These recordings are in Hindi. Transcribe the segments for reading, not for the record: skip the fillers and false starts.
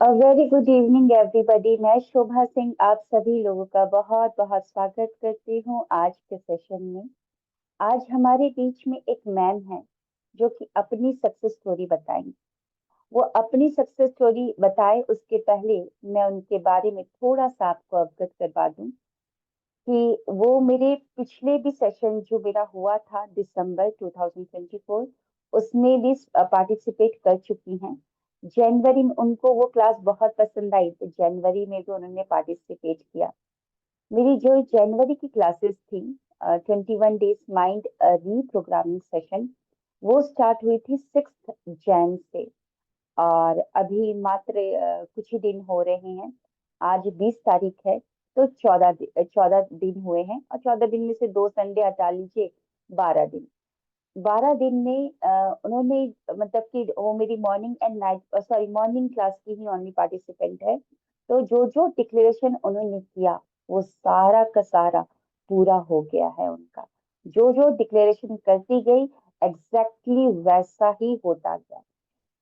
Very good evening everybody. मैं शोभा सिंह आप सभी लोगों का बहुत बहुत स्वागत करती हूँ आज के सेशन में। आज हमारे बीच में एक मैम है जो कि अपनी सक्सेस स्टोरी बताएंगी। वो अपनी सक्सेस स्टोरी बताए उसके पहले मैं उनके बारे में थोड़ा सा आपको अवगत करवा दूं कि वो मेरे पिछले भी सेशन जो मेरा हुआ था दिसंबर 2024 उसमें भी पार्टिसिपेट कर चुकी हैं। जनवरी में उनको वो क्लास बहुत पसंद आई तो जनवरी में भी उन्होंने पार्टिसिपेट किया। मेरी जो जनवरी की क्लासेस थी 21 डेज माइंड रीप्रोग्रामिंग सेशन, वो स्टार्ट हुई थी 6 जैन से। और अभी मात्र कुछ ही दिन हो रहे हैं। आज 20 तारीख है तो 14 दिन हुए हैं और 14 दिन में से 2 संडे हटा लीजिए, 12 दिन। 12 दिन में उन्होंने मतलब कि वो मेरी morning and night sorry morning class की ही ओनली पार्टिसिपेंट है। तो जो जो डिक्लेरेशन उन्होंने किया वो सारा का सारा पूरा हो गया है उनका। जो जो डिक्लेरेशन करती गई एग्जैक्टली वैसा ही होता गया।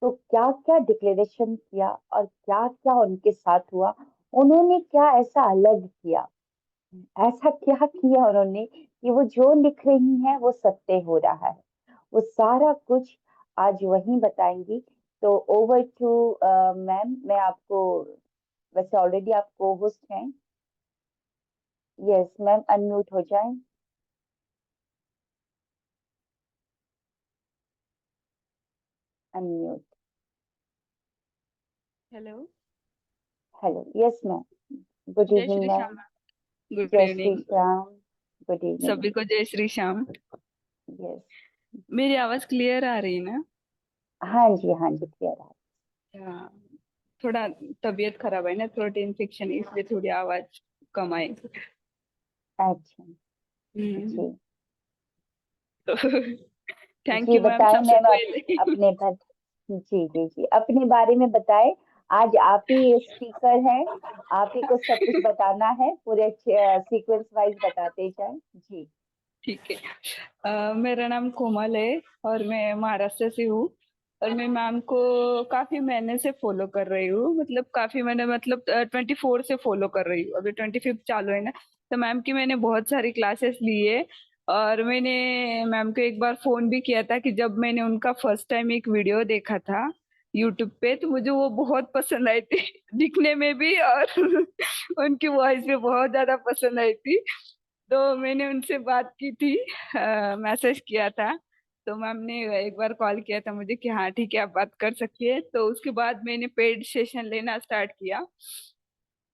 तो क्या क्या डिक्लेरेशन किया और क्या क्या उनके साथ हुआ, उन्होंने क्या ऐसा अलग किया, ऐसा क्या किया उन्होंने कि वो जो लिख रही हैं वो सत्य हो रहा है, वो सारा कुछ आज वही बताएंगी। तो ओवर टू मैम। मैं आपको, वैसे ऑलरेडी आप को होस्ट हैं। यस मैम, अनम्यूट हो जाएं। Unmute. Hello. Hello. Yes ma'am. Good जय evening Shri ma'am. Shyam. Good जय Shri evening. Shyam. Good evening. सभी को जय श्री श्याम। यस। मेरी आवाज क्लियर आ रही है ना? हाँ जी, हाँ जी, क्लियर है। हाँ। थोड़ा तबीयत खराब है ना, थ्रोट इन्फेक्शन है, इसलिए थोड़ी आवाज कम आई। अच्छा। हम्म। जी। तो थैंक जी यू मैम बताएं सबसे मैम, पहले। अपने पर। जी जी जी, अपने बारे में बताएं। आज आप ही स्पीकर हैं, आप ही को सब कुछ बताना है, पूरे सीक्वेंस वाइज बताते जाएं जी। ठीक है। मेरा नाम कोमल है और मैं महाराष्ट्र से हूँ। और मैं मैम को काफी महीने से फॉलो कर रही हूँ, मतलब काफी मैंने मतलब 24 से फॉलो कर रही हूँ, अभी 25 चालू है ना। तो मैम की मैंने बहुत सारी क्लासेस ली है। और मैंने मैम को एक बार फोन भी किया था कि जब मैंने उनका फर्स्ट टाइम एक वीडियो देखा था यूट्यूब पे, तो मुझे वो बहुत पसंद आई थी दिखने में भी, और उनकी वॉइस भी बहुत ज्यादा पसंद आई थी। तो मैंने उनसे बात की थी, मैसेज किया था। तो मैम ने एक बार कॉल किया था मुझे कि हाँ ठीक है आप बात कर सकती है। तो उसके बाद मैंने पेड सेशन लेना स्टार्ट किया।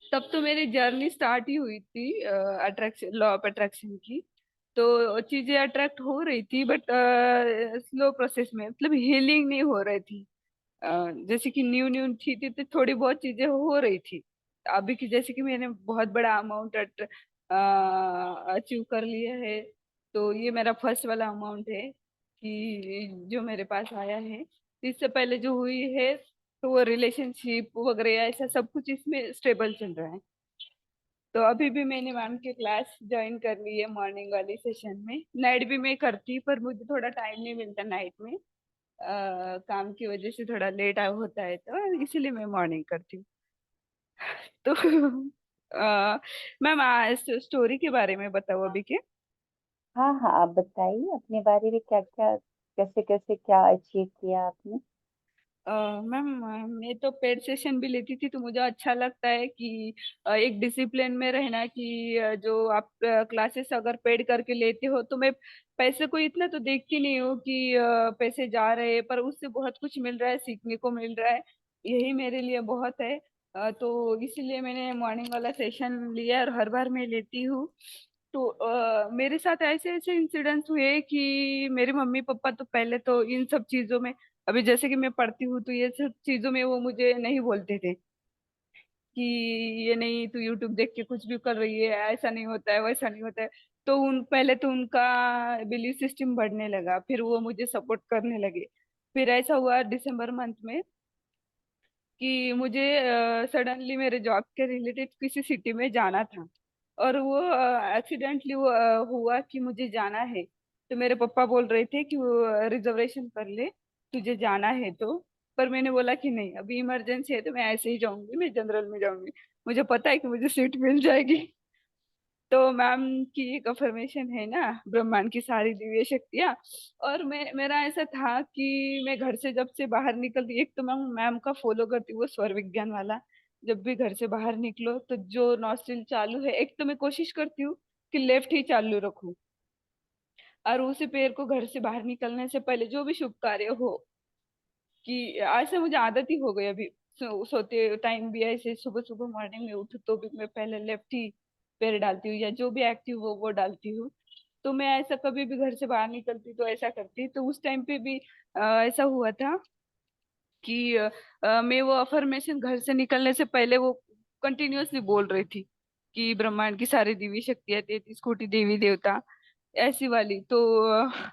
तब तो मेरी जर्नी स्टार्ट ही हुई थी अट्रैक्शन, लॉ ऑफ अट्रैक्शन की। तो चीजें अट्रैक्ट हो रही थी बट स्लो प्रोसेस में, मतलब हीलिंग नहीं हो रही थी। जैसे कि न्यू न्यू थी तो थोड़ी बहुत चीजें हो रही थी। अभी की जैसे कि मैंने बहुत बड़ा अमाउंट अचीव कर लिया है। तो ये मेरा फर्स्ट वाला अमाउंट है कि जो मेरे पास आया है। इससे पहले जो हुई है तो वो रिलेशनशिप वगैरह ऐसा सब कुछ इसमें स्टेबल चल रहा है। तो अभी भी मैंने मैम की क्लास ज्वाइन कर ली है मॉर्निंग वाली सेशन में। नाइट भी मैं करती पर मुझे थोड़ा टाइम नहीं मिलता नाइट में। काम की वजह से थोड़ा लेट होता है तो इसीलिए मैं मॉर्निंग करती हूँ। तो मैम स्टोरी के बारे में बताओ अभी के। हाँ हाँ, आप बताइए अपने बारे में, क्या क्या कैसे कैसे क्या अचीव किया आपने। मैम मैं तो पेड सेशन भी लेती थी, तो मुझे अच्छा लगता है कि एक डिसिप्लिन में रहना कि जो आप क्लासेस अगर पेड करके लेते हो तो मैं पैसे को इतना तो देखती नहीं हूँ कि पैसे जा रहे हैं, पर उससे बहुत कुछ मिल रहा है, सीखने को मिल रहा है। यही मेरे लिए बहुत है। तो इसीलिए मैंने मॉर्निंग वाला सेशन लिया और हर बार मैं लेती हूँ। तो मेरे साथ ऐसे ऐसे इंसिडेंट्स हुए कि मेरे मम्मी पापा तो पहले तो इन सब चीजों में, अभी जैसे कि मैं पढ़ती हूँ तो ये सब चीजों में वो मुझे नहीं बोलते थे कि ये नहीं तू यूट्यूब देख के कुछ भी कर रही है, ऐसा नहीं होता है वैसा नहीं होता है। तो उन पहले तो उनका बिलीफ सिस्टम बढ़ने लगा, फिर वो मुझे सपोर्ट करने लगे। फिर ऐसा हुआ दिसंबर मंथ में कि मुझे सडनली मेरे जॉब के रिलेटेड किसी सिटी में जाना था। और वो एक्सीडेंटली वो हुआ कि मुझे जाना है। तो मेरे पापा बोल रहे थे कि वो रिजर्वेशन कर ले, तुझे जाना है तो। पर मैंने बोला कि नहीं, अभी इमरजेंसी है तो मैं ऐसे ही जाऊंगी, मैं जनरल में जाऊंगी, मुझे पता है कि मुझे सीट मिल जाएगी। तो मैम की एक अफर्मेशन है ना, ब्रह्मांड की सारी दिव्य शक्तियाँ। और मैं, मेरा ऐसा था कि मैं घर से जब से बाहर निकलती, एक तो मैं मैम का फॉलो करती हूँ वो स्वर विज्ञान वाला। जब भी घर से बाहर निकलो तो जो नॉस्ट्रिल चालू है, एक तो मैं कोशिश करती हूँ कि लेफ्ट ही चालू रखूं, और उसी पैर को घर से बाहर निकलने से पहले जो भी शुभ कार्य हो, कि ऐसे मुझे आदत ही हो गई अभी। सोते टाइम भी ऐसे, सुबह सुबह मॉर्निंग में उठो तो भी मैं पहले लेफ्ट ही पैर डालती हूँ, या जो भी एक्टिव हो वो डालती हूँ। तो मैं ऐसा कभी भी घर से बाहर निकलती तो ऐसा करती। तो उस टाइम पे भी ऐसा हुआ था कि मैं वो अफर्मेशन घर से निकलने से पहले वो कंटिन्यूअसली बोल रही थी कि ब्रह्मांड की सारी दिव्य शक्तियाँ, 33 कोटि देवी देवता, ऐसी वाली। तो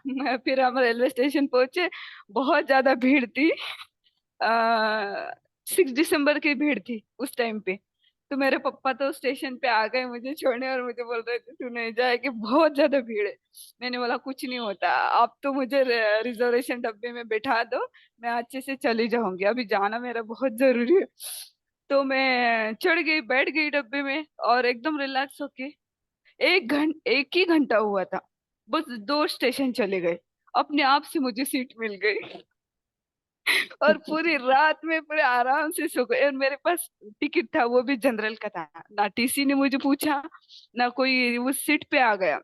मैं फिर हम रेलवे स्टेशन पहुंचे, बहुत ज्यादा भीड़ थी। 6 दिसंबर की भीड़ थी उस टाइम पे। तो मेरे पापा तो स्टेशन पे आ गए मुझे छोड़ने, और मुझे बोल रहे थे तू नहीं जाएगी, बहुत ज्यादा भीड़ है। मैंने बोला कुछ नहीं होता, आप तो मुझे रिजर्वेशन डब्बे में बैठा दो, मैं अच्छे से चली जाऊंगी, अभी जाना मेरा बहुत जरूरी है। तो मैं चढ़ गई, बैठ गई डब्बे में, और एकदम रिलैक्स होके 1 ही घंटा हुआ था, बस 2 स्टेशन चले गए, अपने आप से मुझे सीट मिल गई। और पूरी रात में पूरे आराम से सो गए। और मेरे पास टिकट था, वो भी जनरल का था, ना टीसी ने मुझे पूछा, ना कोई, वो सीट पे आ गया।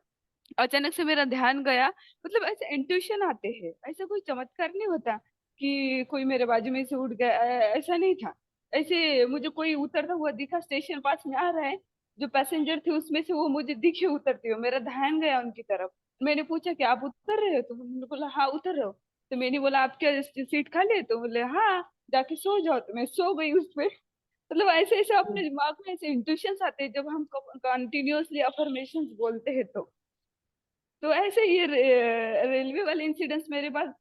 अचानक से मेरा ध्यान गया, मतलब ऐसे इंट्यूशन आते हैं, ऐसा कोई चमत्कार नहीं होता कि कोई मेरे बाजू में से उठ गया, ऐसा नहीं था। ऐसे मुझे कोई उतरता हुआ दिखा, स्टेशन पास में आ रहा है, जो पैसेंजर थे उसमें से वो मुझे दिखे उतरते हुए, मेरा ध्यान गया उनकी तरफ। मैंने पूछा कि आप उतर रहे हो? तो उन्होंने बोला हाँ उतर रहे हो। तो मैंने बोला आप क्या सीट खाली है? तो बोले हाँ, जाके सो जाओ। तो मैं सो गई उस पे। मतलब ऐसे ऐसे अपने दिमाग में ऐसे इंट्यूशंस आते हैं जब हम कंटिन्यूअसली अफर्मेशंस बोलते हैं तो ऐसे ये रेलवे वाले इंसिडेंट्स मेरे पास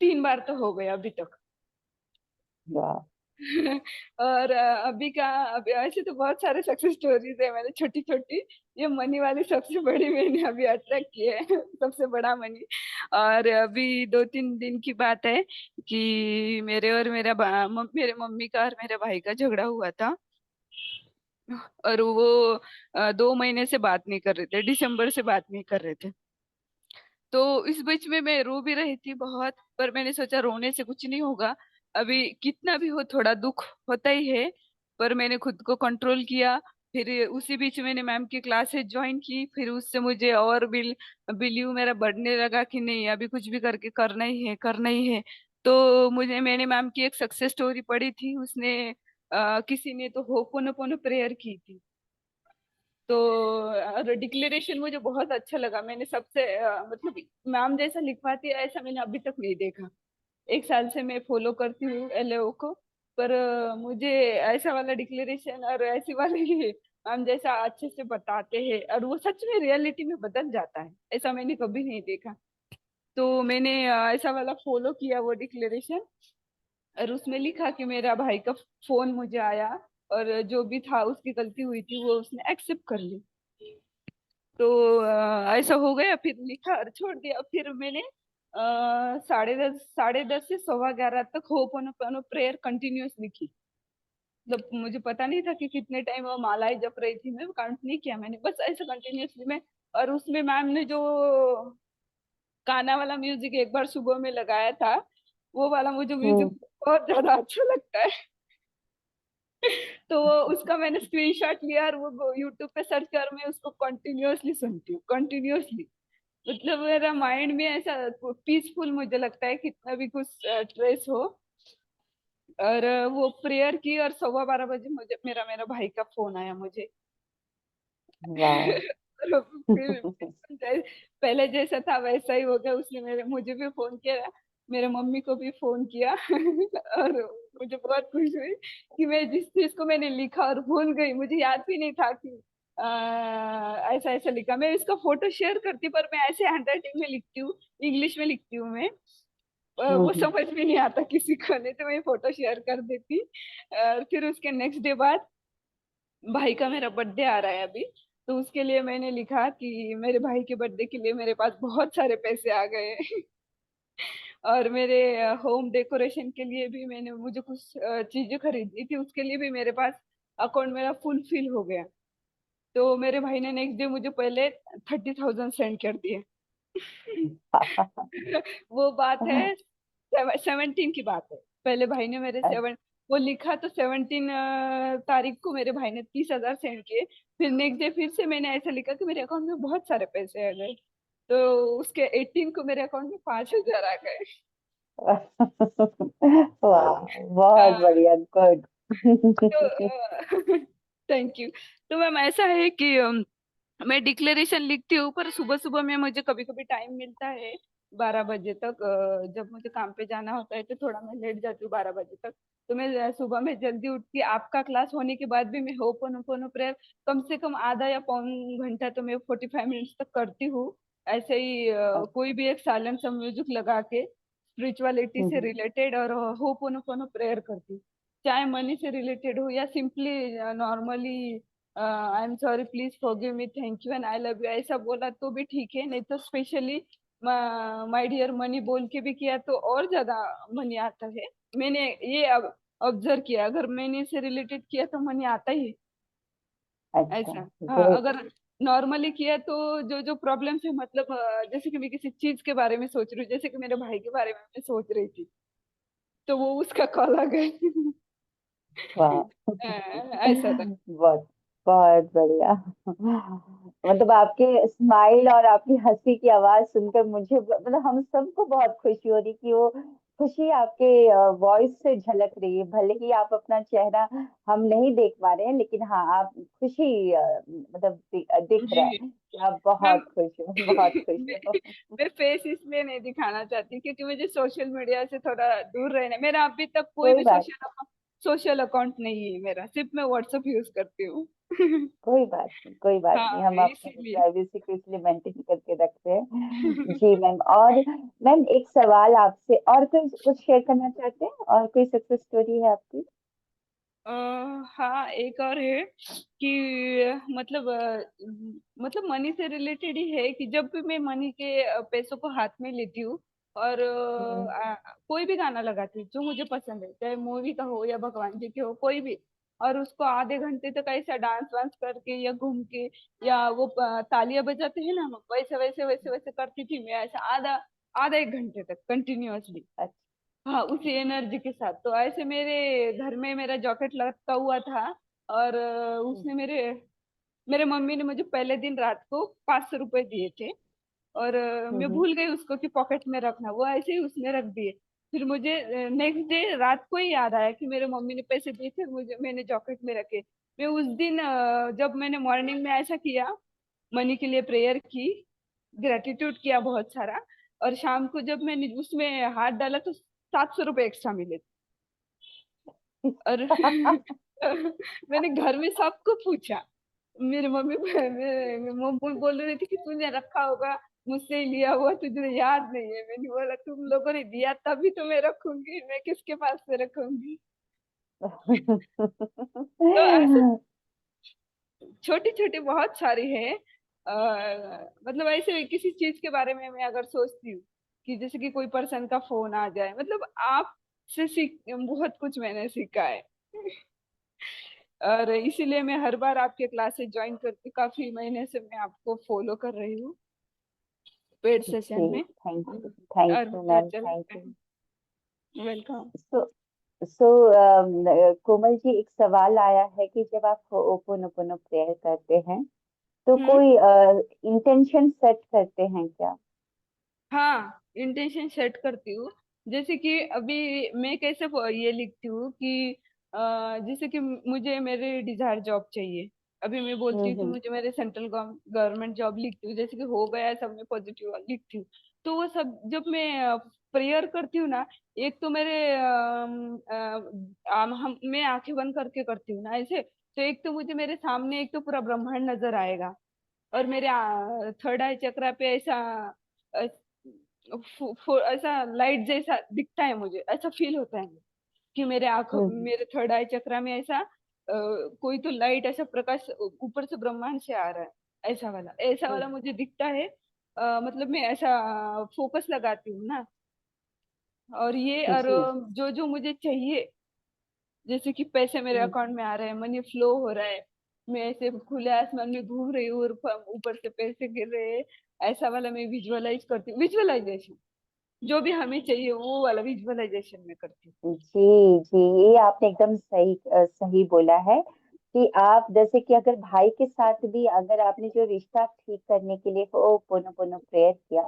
3 बार तो हो गए अभी तक। वाह। और अभी का, अभी ऐसे तो बहुत सारे सक्सेस स्टोरीज है मैंने, छोटी छोटी। ये मनी वाली सबसे बड़ी मैंने अभी अट्रैक्ट की है, सबसे बड़ा मनी। और अभी 2-3 दिन की बात है कि मेरे और मेरे मम्मी का और मेरे भाई का झगड़ा हुआ था। और वो 2 महीने से बात नहीं कर रहे थे, दिसंबर से बात नहीं कर रहे थे। तो इस बीच में मैं रो भी रही थी बहुत, पर मैंने सोचा रोने से कुछ नहीं होगा, अभी कितना भी हो थोड़ा दुख होता ही है। पर मैंने खुद को कंट्रोल किया। फिर उसी बीच मैंने मैम की क्लासेस ज्वाइन की, फिर उससे मुझे और बिलीव मेरा बढ़ने लगा कि नहीं, अभी कुछ भी करके करना ही है, करना ही है। तो मैंने मैम की एक सक्सेस स्टोरी पढ़ी थी, उसने किसी ने तो होपोनोपोनो प्रेयर की थी। तो डिक्लेरेशन मुझे बहुत अच्छा लगा, मैंने सबसे मतलब मैम जैसा लिखवाती है ऐसा मैंने अभी तक नहीं देखा। 1 साल से मैं फॉलो करती हूँ एलओ को, पर मुझे ऐसा वाला डिक्लेरेशन और ऐसी वाली मैम जैसा अच्छे से बताते हैं, और वो सच में रियलिटी में बदल जाता है, ऐसा मैंने कभी नहीं देखा। तो मैंने ऐसा वाला फॉलो किया वो डिक्लेरेशन, और उसमें लिखा कि मेरा भाई का फोन मुझे आया, और जो भी था उसकी गलती हुई थी वो उसने एक्सेप्ट कर ली। तो ऐसा हो गया, फिर लिखा और छोड़ दिया। फिर मैंने 10:30 से 11:15 तक होपोनोपोनो प्रेयर कंटिन्यूअस लिखी। मतलब मुझे पता नहीं था कि कितने टाइम वो मालाएं जप रही थी, मैं काउंट नहीं किया मैंने, बस ऐसे कंटिन्यूअसली मैं। और उसमें मैम ने जो गाना वाला म्यूजिक एक बार सुबह में लगाया था, वो वाला मुझे म्यूजिक हम्म। बहुत ज्यादा अच्छा लगता है। तो वो उसका मैंने स्क्रीनशॉट लिया, और वो यूट्यूब पे सर्च कर मैं उसको कंटिन्यूअसली सुनती हूँ, कंटिन्यूअसली। मतलब मेरा माइंड में ऐसा पीसफुल मुझे लगता है, कितना भी कुछ स्ट्रेस हो। और वो प्रेयर की, और 12:15 बजे मुझे मेरा मेरा भाई का फोन आया मुझे। वाह। और फिर पहले जैसा था वैसा ही हो गया, उसने मुझे भी फोन किया, मेरे मम्मी को भी फोन किया। और मुझे बहुत खुशी हुई कि मैं जिस चीज को मैंने लिखा और भूल गई, मुझे याद भी नहीं था कि ऐसा ऐसा लिखा। मैं इसका फोटो शेयर करती, पर मैं ऐसे हैंडराइटिंग में लिखती हूँ, इंग्लिश में लिखती हूँ मैं। वो हम्म। समझ में नहीं आता किसी को, नहीं तो मैं फोटो शेयर कर देती। फिर उसके नेक्स्ट डे बाद भाई का मेरा बर्थडे आ रहा है अभी, तो उसके लिए मैंने लिखा कि मेरे भाई के बर्थडे के लिए मेरे पास बहुत सारे पैसे आ गए। और मेरे होम डेकोरेशन के लिए भी मैंने मुझे कुछ चीजें खरीदनी थी, उसके लिए भी मेरे पास अकाउंट मेरा फुल फिल हो गया। तो मेरे भाई ने नेक्स्ट डे मुझे पहले 30,000 सेंड कर दिए। वो बात है 17 की बात है। पहले भाई ने मेरे वो लिखा तो 17 तारीख को मेरे भाई ने 30,000 सेंड किए। फिर नेक्स्ट डे फिर से मैंने ऐसा लिखा कि मेरे अकाउंट में बहुत सारे पैसे आ गए। तो उसके 18 को मेरे अकाउंट में 5,000 आ गए। वाह, बहुत हाँ। बढ़िया, गुड। तो थैंक यू। तो मैम ऐसा है कि मैं डिक्लेरेशन लिखती हूँ, पर सुबह सुबह में मुझे कभी कभी टाइम मिलता है 12 बजे तक। जब मुझे काम पे जाना होता है तो थोड़ा मैं लेट जाती हूँ 12 बजे तक। तो मैं सुबह में जल्दी उठ के आपका क्लास होने के बाद भी मैं होपोनोपोनो प्रेयर कम से कम आधा या पौन घंटा तो मैं 45 मिनट्स तक करती हूँ। ऐसे ही कोई भी एक साइलेंट सा म्यूजिक लगा के स्पिरिचुअलिटी से रिलेटेड और होपोनोपोनो प्रेयर करती हूँ। चाहे मनी से रिलेटेड हो या simply normally I am sorry please forgive me thank you and I love you ऐसा बोला तो भी ठीक है, नहीं तो स्पेशली माय डियर मनी बोल के भी किया तो और ज्यादा मनी आता है। मैंने ये अब ऑब्जर्व किया, अगर मनी से रिलेटेड किया तो मनी आता ही है। अच्छा, ऐसा। हाँ, ग्रेट। अगर नॉर्मली किया तो जो जो प्रॉब्लम्स है, मतलब जैसे कि मैं किसी चीज के बारे में सोच रही हूँ, जैसे कि मेरे भाई के बारे में मैं सोच रही थी, तो वो उसका कॉल आ गया। वाह। ऐसा था। बहुत बहुत बढ़िया। मतलब आपके स्माइल और आपकी हंसी की आवाज सुनकर मुझे मतलब हम सबको बहुत खुशी हो रही कि वो खुशी आपके वॉइस से झलक रही है। भले ही आप अपना चेहरा हम नहीं देख पा रहे हैं, लेकिन हाँ, आप खुशी मतलब दिख रहा है जी कि आप मैम। बहुत खुश हो, बहुत खुश मैं हो। मैं फेस इसलिए नहीं दिखाना चाहती क्योंकि मुझे सोशल मीडिया से थोड़ा दूर रहना। मेरा अभी तक कोई कोई भी बात, सोशल अकाउंट नहीं है मेरा, सिर्फ मैं व्हाट्सएप यूज करती हूँ। कोई बात नहीं, कोई बात नहीं। हाँ हम अपनी इसीलिए। प्राइवेसी को इसलिए मेंटेन करके रखते हैं। जी मैम। और मैम एक सवाल आपसे, और कोई कुछ शेयर करना चाहते हैं, और कोई सक्सेस स्टोरी है आपकी? अ, हाँ एक और है कि मतलब मतलब मनी से रिलेटेड ही है कि जब भी मैं मनी के पैसों को हाथ में लेती हूँ और हम्म। कोई भी गाना लगाती हूँ जो मुझे पसंद है, चाहे मूवी का हो या भगवान जी के हो कोई भी, और उसको आधे घंटे तक ऐसा डांस वांस करके या घूम के या वो तालियां बजाते हैं ना, वैसे वैसे वैसे वैसे करती थी मैं, ऐसा आधा आधा 1 घंटे तक कंटिन्यूअसली। अच्छा। हाँ उसी एनर्जी के साथ। तो ऐसे मेरे घर में मेरा जॉकेट लटका हुआ था और उसने मेरे मेरे मम्मी ने मुझे पहले दिन रात को 500 रुपए दिए थे और मैं हम्म। भूल गई उसको कि पॉकेट में रखना, वो ऐसे ही उसने रख दिए। फिर मुझे नेक्स्ट डे रात को ही याद आया कि मेरे मम्मी ने पैसे दिए थे मुझे, मैंने जॉकेट में रखे। मैं उस दिन जब मैंने मॉर्निंग में ऐसा किया, मनी के लिए प्रेयर की, ग्रेटिट्यूड किया बहुत सारा, और शाम को जब मैंने उसमें हाथ डाला तो 700 रुपये एक्स्ट्रा मिले। और मैंने घर में सबको पूछा। मेरी मम्मी मेरे मम्मी बोल रही थी कि तूने रखा होगा, मुझसे ही लिया हुआ, तुझे याद नहीं है। मैंने बोला तुम लोगों ने दिया तभी तो मैं रखूंगी, मैं किसके पास से रखूंगी। तो ऐसे छोटी छोटी बहुत सारी है। मतलब ऐसे किसी चीज के बारे में मैं अगर सोचती हूँ कि जैसे कि कोई पर्सन का फोन आ जाए, मतलब आप से सीख बहुत कुछ मैंने सीखा है। और इसीलिए मैं हर बार आपके क्लासेस ज्वाइन करती, काफी महीने से मैं आपको फॉलो कर रही हूँ पेड सेशन जी, में। थैंक यू, थैंक और यू मुझे मैम, अच्छा थैंक लगता यू। है। वेलकम। सो सो कोमल जी, एक सवाल आया है कि जब आप ओपोनोपोनो प्रेयर करते हैं तो हम्म। कोई इंटेंशन सेट करते हैं क्या? हाँ इंटेंशन सेट करती हूँ। जैसे कि अभी मैं कैसे ये लिखती हूँ कि जैसे कि मुझे मेरे डिजायर जॉब चाहिए। अभी मैं बोलती हूँ कि हम्म। मुझे मेरे सेंट्रल गवर्नमेंट जॉब लिखती हूँ, जैसे कि हो गया सब में पॉजिटिव लिखती हूँ। तो वो सब जब मैं प्रेयर करती हूँ ना, एक तो मेरे हम मैं आंखें बंद करके करती हूँ ना ऐसे, तो एक तो मुझे मेरे सामने एक तो पूरा ब्रह्मांड नजर आएगा, और मेरे थर्ड आई चक्रा पे ऐसा अ, ऐसा लाइट जैसा दिखता है, मुझे ऐसा फील होता है कि मेरे आंखों हम्म। मेरे थर्ड आई चक्रा में ऐसा कोई तो लाइट ऐसा प्रकाश ऊपर से ब्रह्मांड से आ रहा है। ऐसा वाला हम्म। मुझे दिखता है। मतलब मैं ऐसा फोकस लगाती हूँ ना, और ये और जी। जो जो मुझे चाहिए, जैसे कि पैसे मेरे हम्म, अकाउंट में आ रहे हैं, मनी फ्लो हो रहा है, मैं ऐसे खुले आसमान में घूम रही हूँ और ऊपर से पैसे गिर रहे हैं, ऐसा वाला मैं विजुअलाइज करती हूँ। विजुअलाइजेशन जो भी हमें चाहिए वो वाला विजुअलाइजेशन में करती जी जी, ये आपने एकदम सही सही बोला है कि आप जैसे कि अगर भाई के साथ भी अगर आपने जो रिश्ता ठीक करने के लिए हो पोनो पोनो प्रेयर किया,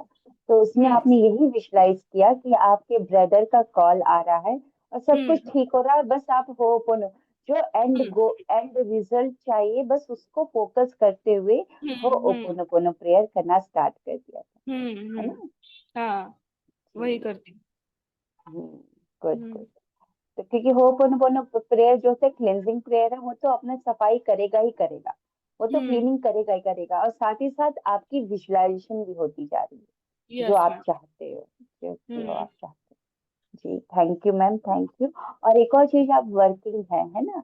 तो उसमें हूँ। आपने यही विजुलाइज किया कि आपके ब्रदर का कॉल आ रहा है और सब कुछ हम्म ठीक हो रहा है, बस आप हो पोनो जो हम्म एंड रिजल्ट चाहिए बस उसको फोकस करते हुए हो हम्म पोनो पोनो प्रेयर करना स्टार्ट कर दिया था, है हम्म। ना? हाँ, वही जी। करती गुड हूँ। गुड। तो क्योंकि होपोनोपोनो प्रेयर जो है क्लेंजिंग प्रेयर है, वो तो अपना सफाई करेगा ही करेगा, वो तो हम्म। क्लीनिंग करेगा ही करेगा, और साथ ही साथ आपकी विजुअलाइजेशन भी होती जा रही है जो यस आप मैम। चाहते हो, जो हम्म। आप चाहते हो। जी, thank you ma'am, thank you. और एक और चीज, आप वर्किंग है ना?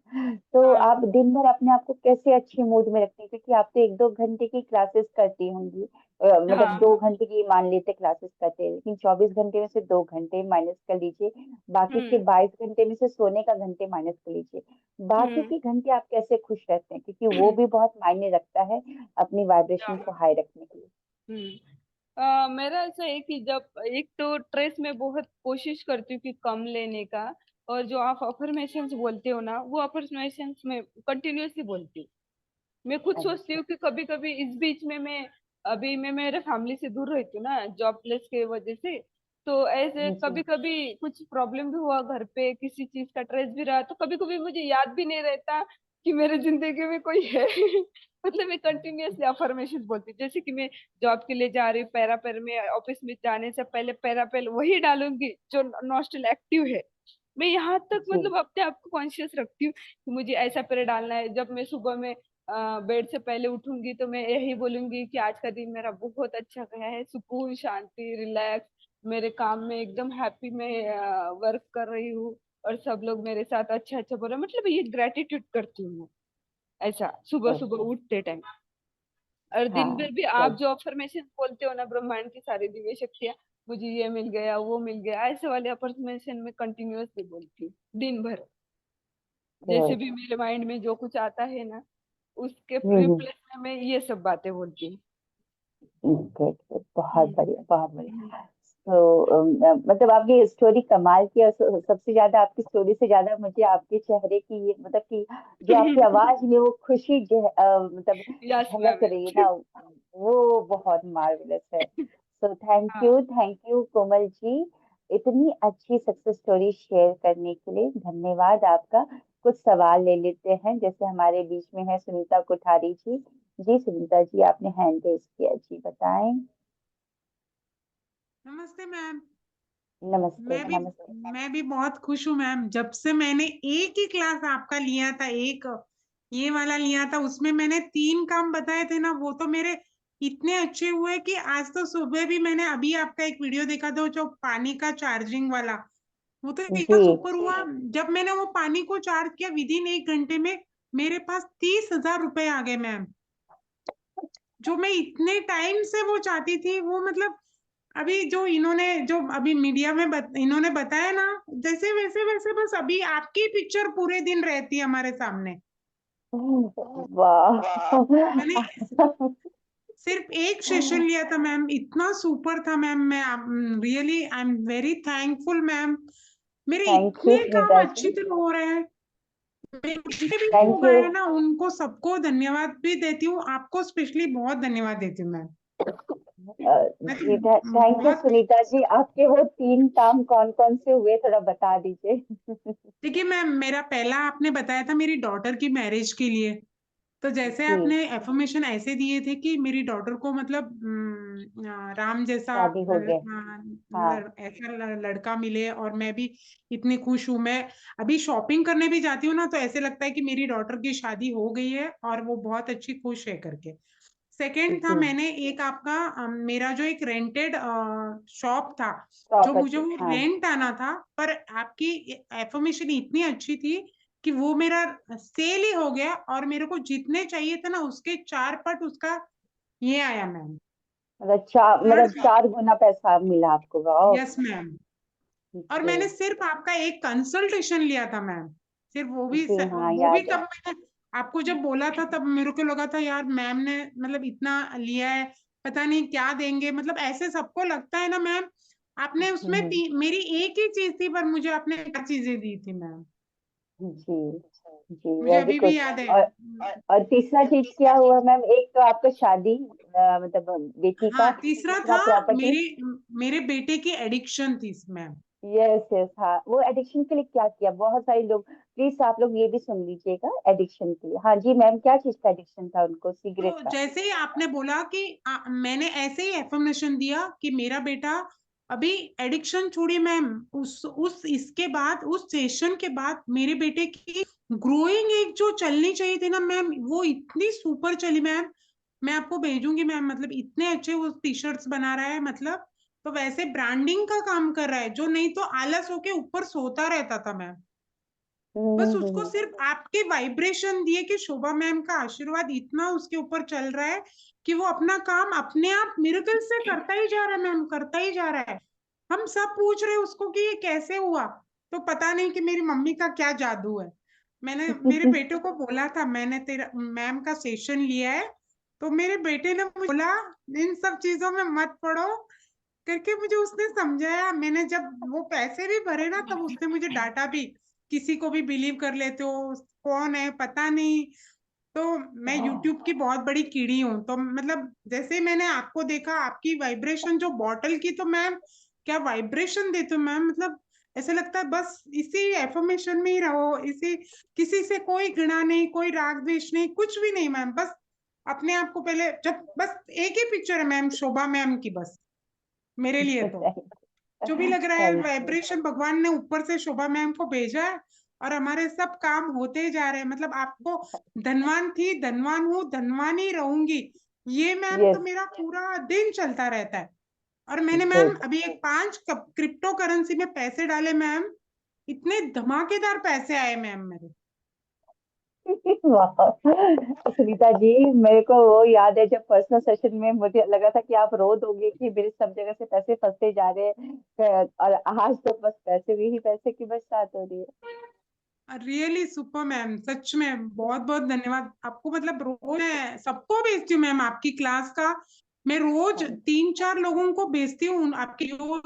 तो हाँ आप दिन भर अपने आप को कैसे अच्छे मूड में रखती हैं? क्योंकि आप तो 1-2 घंटे की क्लासेस करती होंगी, मतलब हाँ। 2 घंटे की मान लेते क्लासेस करते हैं, लेकिन 24 घंटे में से 2 घंटे माइनस कर लीजिए, बाकी के हम्म 22 घंटे में से सोने का घंटे माइनस कर लीजिए, बाकी हम्म के घंटे आप कैसे खुश रहते हैं? क्योंकि वो भी बहुत मायने रखता है अपनी वाइब्रेशन को हाई रखने के लिए। मेरा ऐसा है कि जब एक तो स्ट्रेस में बहुत कोशिश करती हूँ कि कम लेने का, और जो आप अफर्मेशंस बोलते हो ना, वो अफर्मेशंस में कंटिन्यूअसली बोलती हूँ। मैं खुद सोचती अच्छा। हूँ कि कभी कभी इस बीच में मैं मेरे फैमिली से दूर रहती हूँ ना, जॉब प्लेस के वजह से। तो ऐसे जी कभी कभी कुछ प्रॉब्लम भी हुआ घर पे, किसी चीज का स्ट्रेस भी रहा, तो कभी कभी मुझे याद भी नहीं रहता कि मेरे जिंदगी में कोई है। मतलब मैं कंटिन्यूअसली अफर्मेशन बोलती हूँ। जैसे कि मैं जॉब के लिए जा रही हूँ, पैरापेल में ऑफिस में जाने से पहले पैरापेल वही डालूंगी जो नॉस्टल एक्टिव है। मैं यहाँ तक जी मतलब अपने आप को कॉन्शियस रखती हूँ कि मुझे ऐसा पैर डालना है। जब मैं सुबह में बेड से पहले उठूंगी तो मैं यही बोलूंगी कि आज का दिन मेरा बहुत अच्छा गया है, सुकून शांति रिलैक्स, मेरे काम में एकदम हैप्पी में वर्क कर रही हूँ, और सब लोग मेरे साथ अच्छा अच्छा बोल रहे हैं। मतलब ये ग्रेटिट्यूड करती हूँ मैं, ऐसा सुबह गुड। सुबह उठते टाइम। और दिन हाँ भर भी आप गुड जो अफर्मेशन बोलते हो ना, ब्रह्मांड की सारी दिव्य शक्तियां, मुझे ये मिल गया वो मिल गया, ऐसे वाले अफर्मेशन में कंटिन्यूअसली बोलती हूँ दिन भर। जैसे गुड। भी मेरे माइंड में जो कुछ आता है ना, उसके हम्म। रिप्लेस में मैं ये सब बातें बोलती हूँ। गुड गुड, बहुत हम्म बढ़िया बहुत हम्म। बढ़िया। तो मतलब आपकी स्टोरी कमाल की, और सबसे ज्यादा आपकी स्टोरी से ज्यादा मुझे आपके चेहरे की ये मतलब कि जो आपकी आवाज में वो खुशी जो मतलब यस झलक मैम। रही है ना, वो बहुत मार्वलस है। सो हाँ। थैंक यू कोमल जी, इतनी अच्छी सक्सेस स्टोरी शेयर करने के लिए धन्यवाद आपका। कुछ सवाल ले लेते हैं, जैसे हमारे बीच में है सुनीता कोठारी जी। जी सुनीता जी, आपने हैंड रेज किया, जी बताएं। नमस्ते मैम। नमस्ते मैं भी नमस्ते। मैं भी बहुत खुश हूँ मैम। जब से मैंने एक ही क्लास आपका लिया था, एक ये वाला लिया था, उसमें मैंने 3 काम बताए थे ना, वो तो मेरे इतने अच्छे हुए कि आज तो सुबह भी मैंने अभी आपका एक वीडियो देखा था जो पानी का चार्जिंग वाला, वो तो जी इतना सुपर हुआ। जब मैंने वो पानी को चार्ज किया, विद इन 1 घंटे में मेरे पास 30,000 रुपए आ गए मैम। जो मैं इतने टाइम से वो चाहती थी, वो मतलब अभी जो इन्होंने जो अभी मीडिया में इन्होंने बताया ना, जैसे वैसे वैसे बस अभी आपकी पिक्चर पूरे दिन रहती है हमारे सामने। वाह। मैंने सिर्फ एक सेशन लिया था मैम, इतना सुपर था मैम। मैं really I am very thankful ma'am. मेरे थैंक यू इतने काम सुनीता अच्छी जी, तरह हो रहे हैं। मैं जितने भी थैंक लोग यू। आए ना, उनको सबको धन्यवाद भी देती हूँ, आपको स्पेशली बहुत धन्यवाद देती हूँ मैम। मैं जी तो थैंक यू बहुत सुनीता जी, आपके वो 3 काम कौन कौन से हुए, थोड़ा बता दीजिए। देखिए मैम, मेरा पहला आपने बताया था मेरी डॉटर की मैरिज के लिए। तो जैसे जी, आपने एफर्मेशन ऐसे दिए थे कि मेरी डॉटर को मतलब राम जैसा शादी हो गए। हाँ। ऐसा लड़का मिले, और मैं भी इतनी खुश हूँ। मैं अभी शॉपिंग करने भी जाती हूँ ना, तो ऐसे लगता है कि मेरी डॉटर की शादी हो गई है और वो बहुत अच्छी खुश है करके। सेकंड था, जी, मैंने एक आपका मेरा जो एक रेंटेड शॉप था, जो मुझे प्रॉपर्टी, वो हाँ। रेंट आना था, पर आपकी एफर्मेशन इतनी अच्छी थी कि वो मेरा सेल ही हो गया, और मेरे को जितने चाहिए थे ना उसके 4 पट उसका ये आया मैम। मतलब चार, थर्ड, मतलब 4 गुना पैसा मिला आपको, वाह। Yes ma'am. और जी मैंने सिर्फ आपका एक कंसल्टेशन लिया था मैम, सिर्फ वो भी जी हाँ, वो भी याद है। तब मैंने आपको जब बोला था तब मेरे को लगा था यार मैम ने मतलब इतना लिया है, पता नहीं क्या देंगे, मतलब ऐसे सबको लगता है ना मैम। आपने उसमें हम्म, मेरी एक ही चीज थी पर मुझे आपने 4 चीजें दी थी मैम, जी जी, मुझे वेरी अभी गुड। भी याद है। और तीसरा चीज क्या हुआ मैम? एक तो आपका शादी, मतलब बेटी का, हाँ तीसरा दूसरा था प्रॉपर्टी। मेरे मेरे बेटे की एडिक्शन थी मैम। यस यस, हाँ, वो एडिक्शन के लिए क्या किया? बहुत सारे लोग, प्लीज आप लोग ये भी सुन लीजिएगा, एडिक्शन के लिए। हाँ जी मैम, क्या चीज का एडिक्शन था उनको? सिगरेट तो का? जैसे ही आपने बोला कि मैंने ऐसे ही एफर्मेशन दिया कि मेरा बेटा अभी एडिक्शन छोड़िए मैम, उस इसके बाद उस सेशन के बाद मेरे बेटे की ग्रोइंग एक जो चलनी चाहिए थी ना मैम, वो इतनी सुपर चली मैम। मैं आपको भेजूंगी मैम, मतलब इतने अच्छे वो टी शर्ट्स बना रहा है, मतलब तो वैसे ब्रांडिंग का काम कर रहा है, जो नहीं तो आलस होके ऊपर सोता रहता था मैम। बस उसको हम्म। सिर्फ आपके वाइब्रेशन दिए कि शोभा मैम का आशीर्वाद इतना उसके ऊपर चल रहा है कि वो अपना काम अपने आप मिरेकल से करता ही जा रहा है मैम, करता ही जा रहा है। हम सब पूछ रहे हैं उसको कि ये कैसे हुआ, तो पता नहीं कि मेरी मम्मी का क्या जादू है। मैंने मेरे बेटे को बोला था मैंने तेरा मैम का सेशन लिया है, तो मेरे बेटे ने मुझे बोला इन सब चीजों में मत पड़ो करके, मुझे उसने समझाया। मैंने जब वो पैसे भी भरे ना तब उसने मुझे डांटा भी, किसी को भी बिलीव कर लेते हो, कौन है पता नहीं। तो मैं यूट्यूब की बहुत बड़ी कीड़ी हूँ, तो मतलब जैसे ही मैंने आपको देखा, आपकी वाइब्रेशन जो बॉटल की, तो मैम क्या वाइब्रेशन देते हो मैम, मतलब ऐसा लगता है बस इसी एफर्मेशन में ही रहो, इसी, किसी से कोई घृणा नहीं, कोई राग द्वेष नहीं, कुछ भी नहीं मैम, बस अपने आप को पहले, जब बस एक ही पिक्चर है मैम शोभा मैम की, बस मेरे लिए तो जो भी लग रहा है थैंक यू। वाइब्रेशन भगवान ने ऊपर से शोभा मैम को भेजा है, और हमारे सब काम होते जा रहे हैं, मतलब आपको धनवान थी, धनवान हूँ, धनवान ही रहूंगी, ये मैम तो यस, मेरा पूरा दिन चलता रहता है। और मैंने मैम गुड। अभी एक 5 क्रिप्टो करेंसी में पैसे डाले मैम, इतने धमाकेदार पैसे आए मैम मेरे। वाह, सुनीता जी, मेरे को वो याद है जब पर्सनल सेशन में मुझे लगा था कि आप रो दोगे कि मेरे सब जगह से पैसे फंसते जा रहे हैं, और आज तो बस पैसे भी ही पैसे की बरसात हो रही है। रियली सुपर मैम, सच में बहुत बहुत धन्यवाद आपको, मतलब रोज मैं सबको भेजती हूँ मैम आपकी क्लास का, मैं रोज थैंक 3-4 लोगों को भेजती हूँ आपकी जो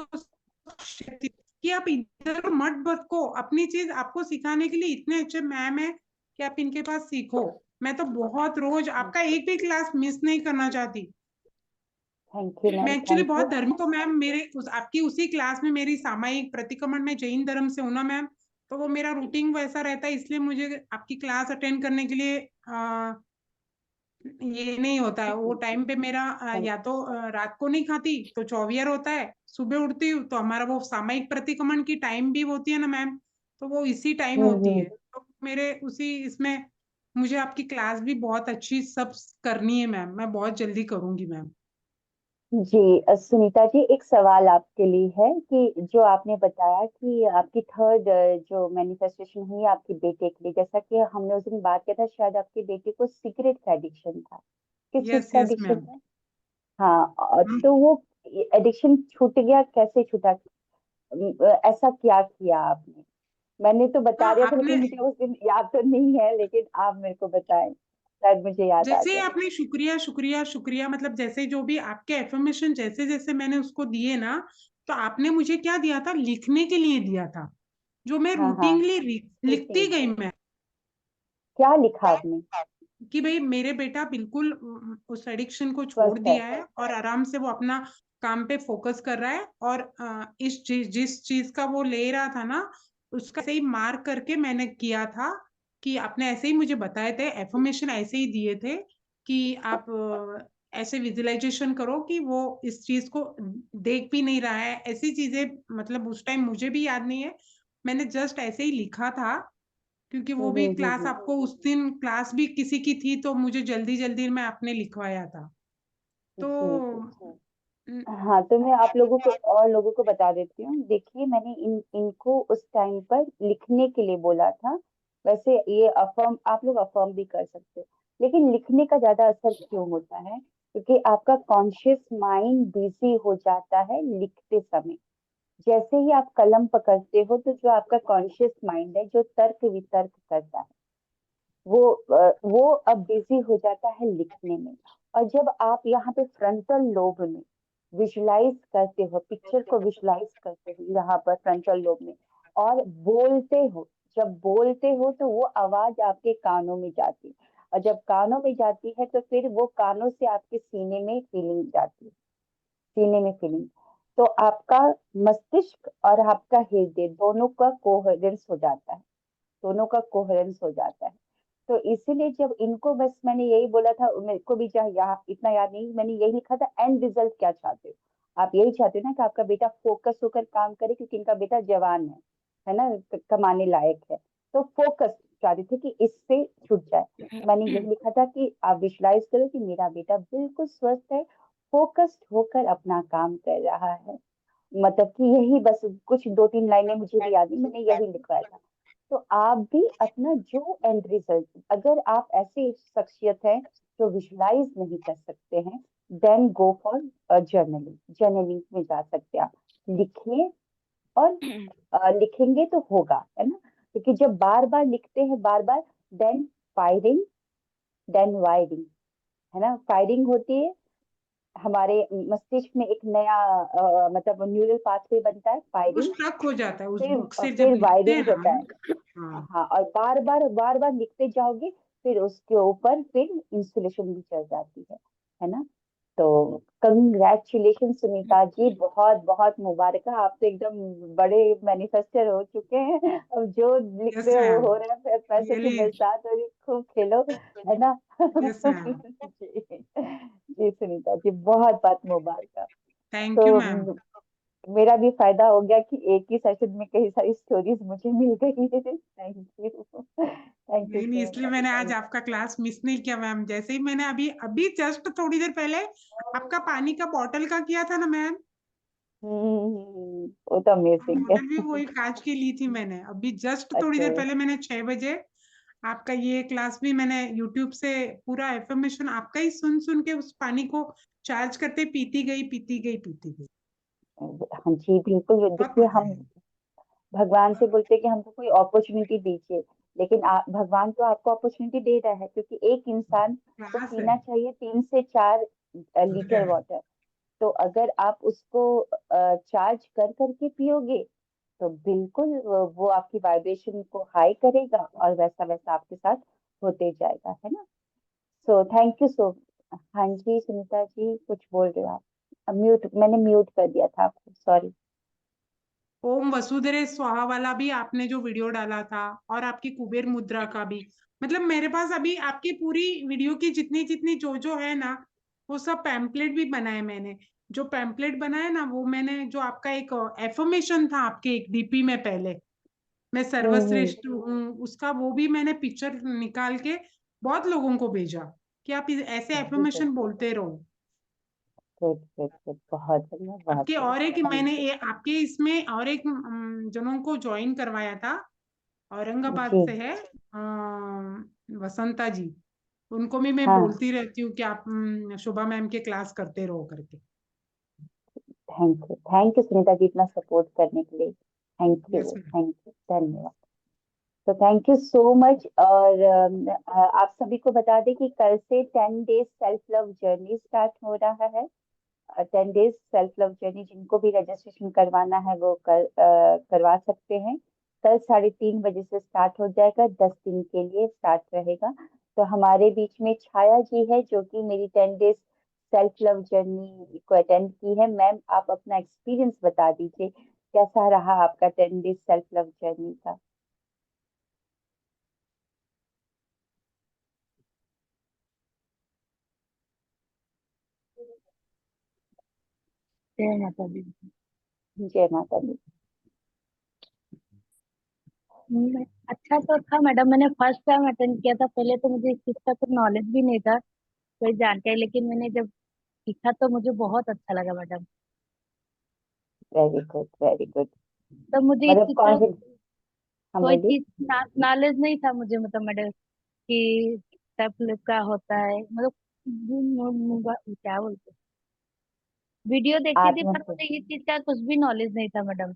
कि आप इधर मत भटको, अपनी चीज आपको सिखाने के लिए इतने अच्छे मैम है कि आप इनके पास सीखो। मैं तो बहुत रोज आपका एक भी क्लास मिस नहीं करना चाहती। थैंक यू मैं मैम, एक्चुअली थैंक बहुत यू। धर्म, तो मैम मेरे आपकी उसी क्लास में मेरी सामायिक प्रतिक्रमण में जैन धर्म से हूं ना मैम, तो वो मेरा रूटीन वैसा रहता है, इसलिए मुझे आपकी क्लास अटेंड करने के लिए ये नहीं होता है, वो टाइम पे मेरा या तो रात को नहीं खाती तो चौवियर होता है, सुबह उठती हूँ तो हमारा वो सामायिक प्रतिक्रमण की टाइम भी होती है ना मैम, तो वो इसी टाइम होती हम्म। है, तो मेरे उसी इसमें मुझे आपकी क्लास भी बहुत अच्छी सब करनी है मैम, मैं बहुत जल्दी करूंगी मैम। जी, सुनीता जी, एक सवाल आपके लिए है कि जो आपने बताया कि आपकी थर्ड जो मैनिफेस्टेशन हुई आपके बेटे के लिए, जैसा कि हमने उस दिन बात किया था, शायद आपके बेटे को सिगरेट का एडिक्शन था। किस चीज यस का यस एडिक्शन मैम। था? हाँ, तो वो एडिक्शन छूट गया, कैसे छूटा? ऐसा क्या किया आपने? मैंने तो बता हाँ दिया था, आपने लेकिन मुझे उस दिन याद तो नहीं है, लेकिन आप मेरे को बताएं, शायद मुझे याद आ जैसे जाए। आपने शुक्रिया शुक्रिया शुक्रिया, मतलब जैसे जो भी आपके एफर्मेशन जैसे जैसे मैंने उसको दिए ना, तो आपने मुझे क्या दिया था, लिखने के लिए दिया था, जो मैं हाँ हाँ, रूटीनली लिखती रूटीन। गई मैं, क्या लिखा आपने? कि भाई मेरे बेटा बिल्कुल उस एडिक्शन को छोड़ स्वस्थ है। दिया है और आराम से वो अपना काम पे फोकस कर रहा है, और इस चीज जिस चीज का वो ले रहा था ना, उसका सही मार्क करके मैंने किया था, कि आपने ऐसे ही मुझे बताए थे, एफर्मेशन ऐसे ही दिए थे कि आप ऐसे विजुअलाइजेशन करो कि वो इस चीज को देख भी नहीं रहा है, ऐसी चीजें, मतलब उस टाइम मुझे भी याद नहीं है, मैंने जस्ट ऐसे ही लिखा था, क्योंकि वो भी क्लास आपको उस दिन क्लास भी किसी की थी, तो मुझे जल्दी जल्दी में आपने लिखवाया था, तो जी जी। न- हाँ, तो मैं आप लोगों को और लोगों को बता देती हूँ। देखिए, मैंने इनको उस टाइम पर लिखने के लिए बोला था। वैसे ये अफर्म, आप लोग अफर्म भी कर सकते हो, लेकिन लिखने का ज्यादा असर क्यों होता है? क्योंकि आपका कॉन्शियस माइंड बिजी हो जाता है लिखते समय। जैसे ही आप कलम पकड़ते हो तो जो आपका कॉन्शियस माइंड है, जो तर्क वितर्क करता है, वो अब बिजी हो जाता है लिखने में। और जब आप यहाँ पे फ्रंटल लोब में विजुलाइज करते हो, पिक्चर को विजुलाइज करते हो यहाँ पर फ्रंटल लोब में, और बोलते हो, जब बोलते हो तो वो आवाज आपके कानों में जाती है, और जब कानों में जाती है तो फिर वो कानों से आपके सीने में फीलिंग जाती है, सीने में फीलिंग। तो आपका मस्तिष्क और आपका हृदय दोनों का कोहेरेंस हो जाता है, दोनों का कोहेरेंस हो जाता है। तो इसीलिए जब इनको, बस मैंने यही बोला था, मेरे को भी यहाँ इतना याद नहीं, मैंने यही लिखा था एंड रिजल्ट क्या चाहते हो। आप यही चाहते हो ना कि आपका बेटा फोकस होकर काम करे, क्योंकि इनका बेटा जवान है ना, कमाने लायक है, तो फोकस चाहते थे कि इससे छूट जाए। तो मैंने यही लिखा था कि आप विजुलाइज करो कि मेरा बेटा बिल्कुल स्वस्थ है, फोकस्ड होकर अपना काम कर रहा है। मतलब कि यही बस कुछ 2-3 लाइनें मुझे भी याद नहीं, मैंने यही लिखवाया था। तो आप भी अपना जो एंड रिजल्ट, अगर आप ऐसे शख्सियत है जो विजुलाइज नहीं कर सकते हैं, then go for journaling, journaling में जा सकते हैं आप। लिखिए, और लिखेंगे तो होगा, है ना, क्योंकि जब बार बार लिखते हैं, बार बार, देन फायरिंग, देन वायरिंग, है ना, फायरिंग होती है, हमारे मस्तिष्क में एक नया मतलब न्यूरल पाथवे बनता है, वो फायरिंग, स्ट्रक हो जाता है उस फिर बुक से जब फिर लिखते हैं वायरिंग ना होता हम। है। हाँ। हाँ, और बार बार लिखते जाओगे, फिर उसके ऊपर फिर इंस्टॉलेशन भी चल जाती है ना। तो कंग्रेचुलेशन सुनीता जी, बहुत बहुत मुबारक, आप तो एकदम बड़े मैन्युफेस्टर हो चुके हैं। अब जो लिख यस रहे हो मैम, हो रहा है, पैसों की रियली। बरसात हो रही, खूब खेलो, है ना। Yes ma'am. जी जी सुनीता जी, बहुत बहुत मुबारक। Thank you ma'am. तो मेरा भी फायदा हो गया कि एक ही सेशन में कई सारी स्टोरीज मुझे मिल गई है। थैंक यू, थैंक यू नहीं नहीं, सो इसलिए मच, मैंने आज थैंक आपका क्लास मिस नहीं किया मैम। जैसे ही मैंने अभी अभी जस्ट थोड़ी देर पहले आपका पानी का बॉटल का किया था ना मैम, यू। वो तो अमेजिंग है। बॉटल भी वही कांच की ली थी मैंने। अभी जस्ट थोड़ी अच्छा, देर पहले मैंने 6 बजे आपका ये क्लास भी मैंने यूट्यूब से पूरा एफर्मेशन आपका ही सुन सुन के उस पानी को चार्ज करते पीती गई पीती गई पीती गई। हाँ जी बिल्कुल, बहुत देखिए मजा हम है। भगवान से बोलते हैं कि हमको कोई अपॉर्चुनिटी दीजिए, लेकिन भगवान तो आपको अपॉर्चर दे रहा है, क्योंकि एक इंसान को क्लास है। पीना चाहिए 3 से 4 लीटर वाटर। तो अगर आप उसको चार्ज कर करके पियोगे, तो बिल्कुल वो आपकी वाइब्रेशन को हाई करेगा, और वैसा वैसा आपके साथ होते जाएगा, है ना। सो थैंक यू सो। हाँ जी सुनीता जी, कुछ बोल रहे हो आप, म्यूट, मैंने म्यूट कर दिया था आपको, सॉरी। ओम वसुदेव स्वाहा वाला भी आपने जो वीडियो डाला था, और आपकी कुबेर मुद्रा का भी, मतलब मेरे पास अभी आपकी पूरी वीडियो की जितनी जितनी जो है ना, वो सब पैम्पलेट भी बनाए मैंने। जो पैम्पलेट बनाए ना, वो मैंने जो आपका एक एफर्मेशन था आपके एक डीपी में पहले, मैं हम्म। सर्वश्रेष्ठ हूँ, उसका वो भी मैंने पिक्चर निकाल के बहुत लोगों को भेजा कि आप ऐसे वेरी गुड, एफर्मेशन बोलते रहो। गुड गुड गुड, बहुत बढ़िया, बहुत आपके और एक बढ़िया, मैंने थैंक यू। आपके इसमें और एक जनों को ज्वाइन करवाया था, औरंगाबाद जी, से है, वसंता जी। उनको भी मैं हाँ, बोलती रहती हूँ कि आप शोभा मैम के क्लास करते रहो करके। थैंक यू सुनीता जी, इतना सपोर्ट करने के लिए, यस मैम। थैंक यू, धन्यवाद। तो थैंक यू सो मच। और आप सभी को बता दें कि कल से 10 days self love journey start हो रहा है। 10 डेज सेल्फ लव जर्नी, जिनको भी रजिस्ट्रेशन करवाना है वो करवा सकते हैं। कल 3:30 बजे से स्टार्ट हो जाएगा, 10 दिन के लिए स्टार्ट रहेगा। तो हमारे बीच में छाया जी है, जो कि मेरी 10 डेज सेल्फ लव जर्नी को अटेंड की है। मैम, आप अपना एक्सपीरियंस बता दीजिए, कैसा रहा आपका 10 डेज सेल्फ लव जर्नी का। जय माता दी। जय माता दी। अच्छा तो था मैडम, मैंने फर्स्ट टाइम अटेंड किया था। पहले तो मुझे इस चीज का कुछ नॉलेज भी नहीं था, कोई जानकारी, लेकिन मैंने जब सीखा तो मुझे बहुत अच्छा लगा madam. Very good, very good. तो मुझे इस मतलब चीज का कॉन्फिडेंस, हाँ कोई बोलिए। चीज नॉलेज नहीं था मुझे, मतलब मैडम कि स्टेप लिप का होता है, मतलब क्या बोलते हैं। वीडियो देखती थी, पर आत्म मुझे ये चीज का कुछ भी नॉलेज नहीं था मैडम।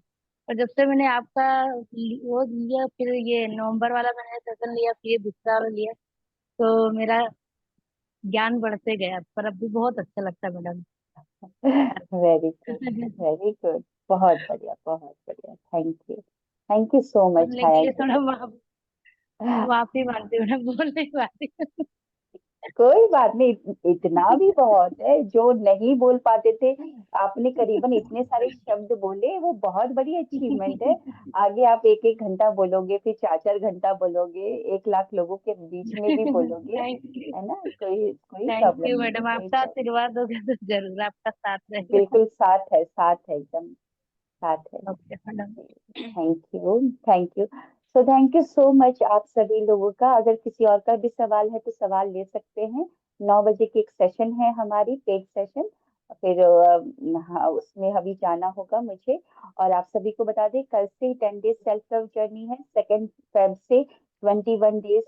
और जब से मैंने आपका वो लिया, फिर ये नवंबर वाला मैंने सेशन लिया, फिर ये दूसरा वाला लिया, तो मेरा ज्ञान बढ़ते गया, पर अब भी बहुत अच्छा लगता है madam. Very good, very good. बहुत बढ़िया, बहुत बढ़िया। थैंक यू सो मच बोलने के छाया लिए जी। थोड़ा माफी मांगती हूँ, मैं बोल नहीं पाती हूँ। कोई बात नहीं, इतना भी बहुत है। जो नहीं बोल पाते थे, आपने करीबन इतने सारे शब्द बोले, वो बहुत बड़ी अचीवमेंट है। आगे आप एक एक घंटा बोलोगे, फिर चार चार घंटा बोलोगे, 1 लाख लोगों के बीच में भी बोलोगे, थैंक यू। है ना? कोई कोई थैंक प्रॉब्लम यू नहीं है, मैडम, कोई आपका प्रॉब्लम। आशीर्वाद होगा तो जरूर आपका साथ रहेगा। बिल्कुल साथ है, साथ है, एकदम साथ है। Okay madam. Thank you so thank you so much आप सभी लोगों का। अगर किसी और का भी सवाल है तो सवाल ले सकते हैं। 9 बजे की एक सेशन है हमारी, पेड सेशन। फिर हाँ, उसमें अभी जाना होगा मुझे। और आप सभी को बता दें, कल से 10 डेज सेल्फ लव जर्नी है। 2 फेब से 21 days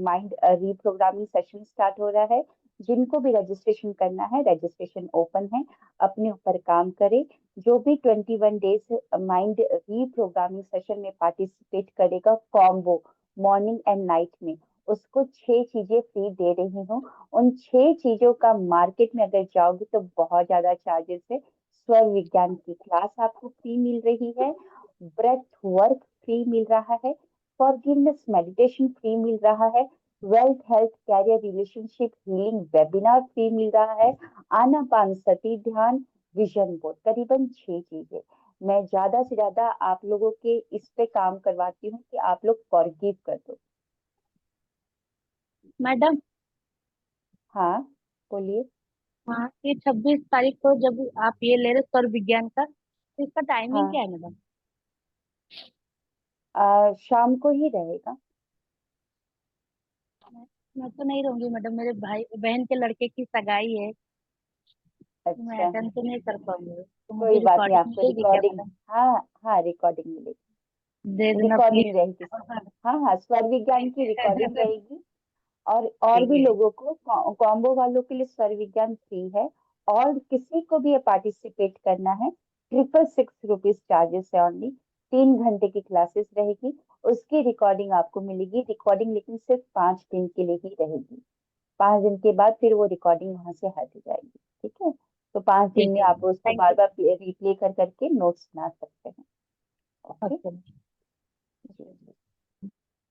mind reprogramming session start हो रहा है। जिनको भी रजिस्ट्रेशन करना है, रजिस्ट्रेशन ओपन है। अपने ऊपर काम करें। जो भी 21 डेज माइंड रीप्रोग्रामिंग सेशन में पार्टिसिपेट करेगा, कॉम्बो मॉर्निंग एंड नाइट में, उसको 6 चीजें फ्री दे रही हूँ। उन 6 चीजों का मार्केट में अगर जाओगे तो बहुत ज्यादा चार्जेस है। स्वर विज्ञान की क्लास आपको फ्री मिल रही है। ब्रेथ वर्क फ्री मिल रहा है। फॉरगिवनेस मेडिटेशन फ्री मिल रहा है। Wealth health career relationship healing webinar free मिल रहा है। आनापानसती ध्यान, विजन बोर्ड, करीबन 6 चीजें। मैं ज्यादा से ज्यादा आप लोगों के इस पे काम करवाती हूँ कि आप लोग फॉरगिव कर दो। मैडम, हाँ, बोलिए। हाँ, ये 26 तारीख को जब आप ये ले रहे स्वर विज्ञान का, तो इसका टाइमिंग क्या हाँ, है मैडम? शाम को ही रहेगा। मैं तो नहीं रहूंगी मैडम, मेरे भाई बहन के लड़के की सगाई है, तो मैं अच्छा, अटेंड तो नहीं कर पाऊंगी, तो मुझे कोई बात नहीं, रिकॉर्डिंग आपको मिलेगी क्या रिकॉर्डिंग, मैडम? हाँ हाँ, रिकॉर्डिंग मिलेगी। दे देना रिकॉर्डिंग प्लीज। रहेगी। हाँ हाँ, स्वर विज्ञान की रिकॉर्डिंग रहेगी। और ठीक भी है। लोगों को, कॉम्बो वालों के लिए स्वर विज्ञान फ्री है। और किसी को भी पार्टिसिपेट करना है, 666 रुपीज चार्जेस है ओनली। 3 घंटे की क्लासेस रहेगी। उसकी रिकॉर्डिंग आपको मिलेगी। रिकॉर्डिंग लेकिन सिर्फ 5 दिन के लिए ही रहेगी। 5 दिन के बाद फिर वो रिकॉर्डिंग वहां से हट जाएगी। ठीक है? तो 5 दिन ठीक में है आप मैडम, उसको थैंक बार यू। बार रिप्ले कर करके नोट्स बना सकते हैं। Okay okay. जी,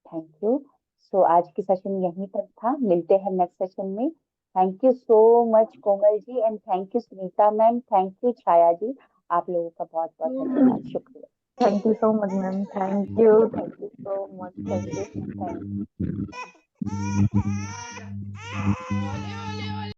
थैंक यू। सो आज की सेशन यहीं तक था। मिलते हैं नेक्स्ट सेशन में। Thank you so much Komal ji, and thank you Sunita ma'am, thank you Chhaya ji. आप लोगों का बहुत बहुत धन्यवाद, शुक्रिया। Thank you so much ma'am, thank you. Thank you so much, thank you.